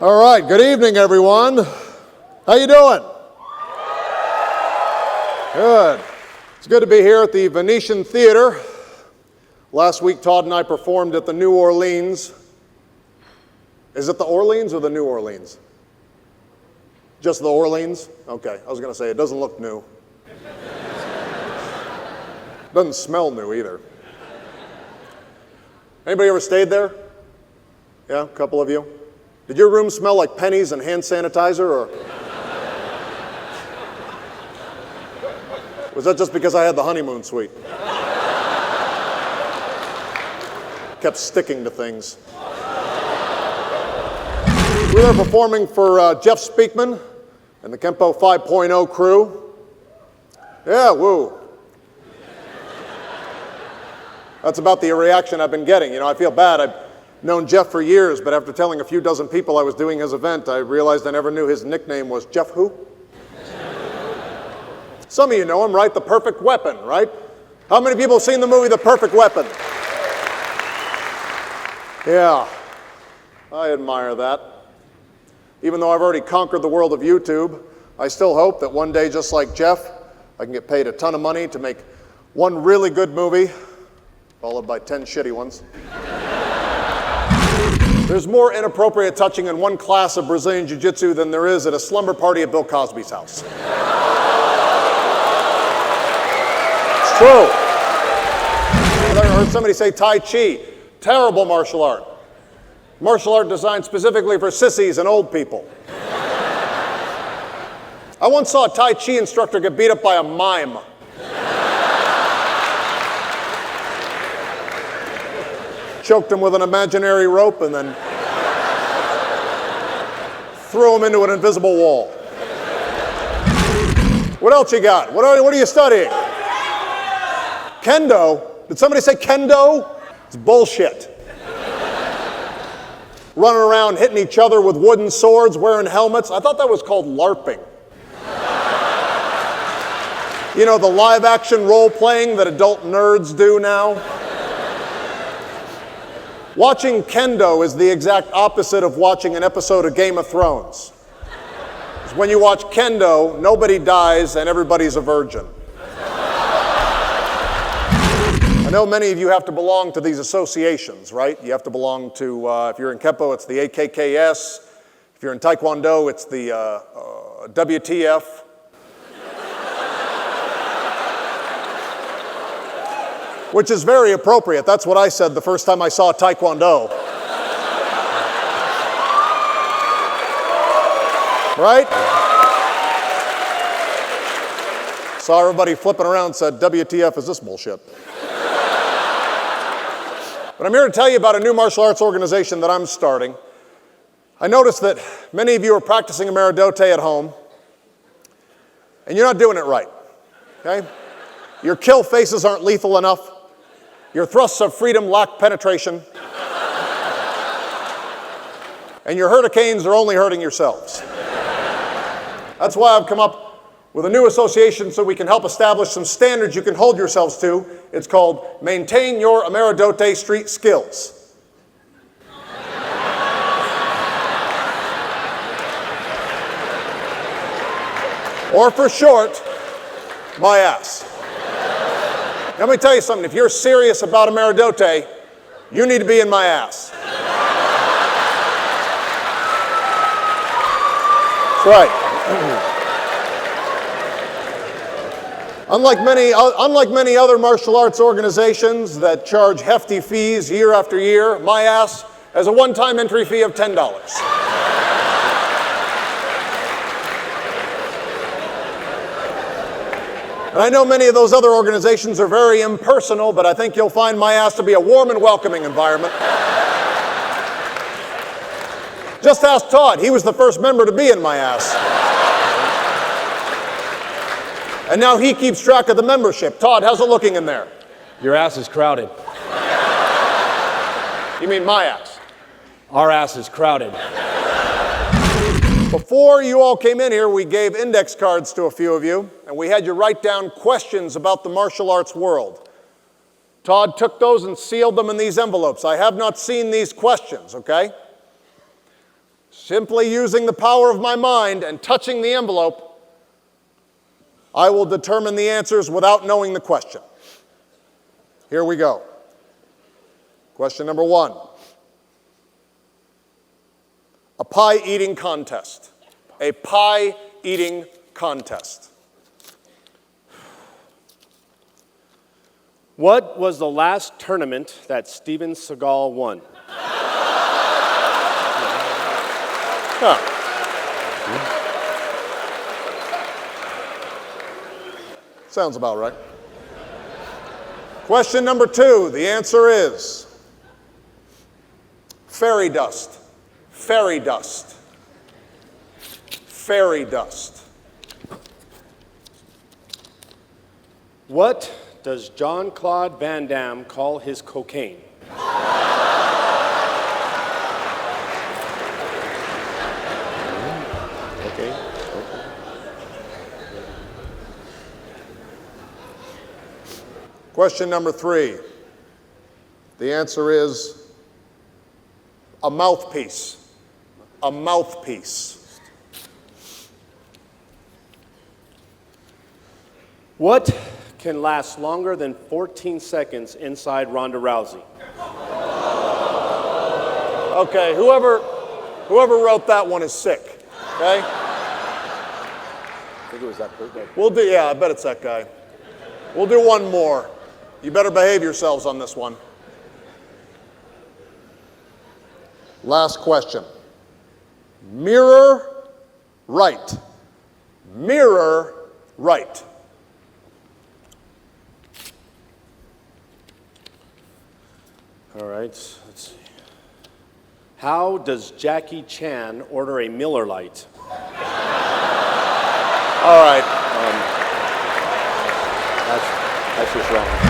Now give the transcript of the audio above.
All right, good evening, everyone. How you doing? Good. It's good to be here at the Venetian Theater. Last week, Todd and I performed at the New Orleans. Is it the Orleans or the New Orleans? Just the Orleans? Okay, I was going to say, it doesn't look new. Doesn't smell new either. Anybody ever stayed there? Yeah, a couple of you. Did your room smell like pennies and hand sanitizer, or was that just because I had the honeymoon suite? Kept sticking to things. We were there performing for Jeff Speakman and the Kempo 5.0 crew. Yeah, woo. That's about the reaction I've been getting. You know, I feel bad. I've known Jeff for years, but after telling a few dozen people I was doing his event, I realized I never knew his nickname was Jeff who? Some of you know him, right? The Perfect Weapon, right? How many people have seen the movie The Perfect Weapon? Yeah, I admire that. Even though I've already conquered the world of YouTube, I still hope that one day, just like Jeff, I can get paid a ton of money to make one really good movie, followed by 10 shitty ones. There's more inappropriate touching in one class of Brazilian Jiu-Jitsu than there is at a slumber party at Bill Cosby's house. It's true. I heard somebody say Tai Chi. Terrible martial art. Martial art designed specifically for sissies and old people. I once saw a Tai Chi instructor get beat up by a mime. Choked him with an imaginary rope and then threw him into an invisible wall. What else you got? What are you studying? Kendo? Did somebody say kendo? It's bullshit. Running around hitting each other with wooden swords, wearing helmets. I thought that was called LARPing. You know, the live-action role-playing that adult nerds do now? Watching kendo is the exact opposite of watching an episode of Game of Thrones. Because when you watch kendo, nobody dies and everybody's a virgin. I know many of you have to belong to these associations, right? You have to belong to, if you're in Kempo, it's the AKKS. If you're in Taekwondo, it's the WTF. Which is very appropriate. That's what I said the first time I saw Taekwondo. Right? Saw everybody flipping around and said, WTF is this bullshit? But I'm here to tell you about a new martial arts organization that I'm starting. I noticed that many of you are practicing M.Y.A.S.S at home, and you're not doing it right, okay? Your kill faces aren't lethal enough. Your thrusts of freedom lack penetration. And your hurricanes are only hurting yourselves. That's why I've come up with a new association so we can help establish some standards you can hold yourselves to. It's called Maintain Your M.Y.A.S.S Street Skills. Or for short, M.Y.A.S.S. Now, let me tell you something. If you're serious about M.Y.A.S.S, you need to be in M.Y.A.S.S. That's right. Unlike many other martial arts organizations that charge hefty fees year after year, M.Y.A.S.S has a one-time entry fee of $10. And I know many of those other organizations are very impersonal, but I think you'll find M.Y.A.S.S to be a warm and welcoming environment. Just ask Todd. He was the first member to be in M.Y.A.S.S. And now he keeps track of the membership. Todd, how's it looking in there? Your ass is crowded. You mean my ass? Our ass is crowded. Before you all came in here, we gave index cards to a few of you, and we had you write down questions about the martial arts world. Todd took those and sealed them in these envelopes. I have not seen these questions, okay? Simply using the power of my mind and touching the envelope, I will determine the answers without knowing the question. Here we go. Question number 1. A pie eating contest. A pie eating contest. What was the last tournament that Steven Seagal won? Huh. Sounds about right. Question number 2, the answer is fairy dust. Fairy dust. Fairy dust. What does Jean-Claude Van Damme call his cocaine? Okay. Question number 3. The answer is a mouthpiece. A mouthpiece. What can last longer than 14 seconds inside Ronda Rousey? Okay, whoever wrote that one is sick, okay? I think it was that person. Yeah, I bet it's that guy. We'll do one more. You better behave yourselves on this one. Last question. Mirror right. Mirror right. All right, let's see. How does Jackie Chan order a Miller Lite? All right. That's just wrong.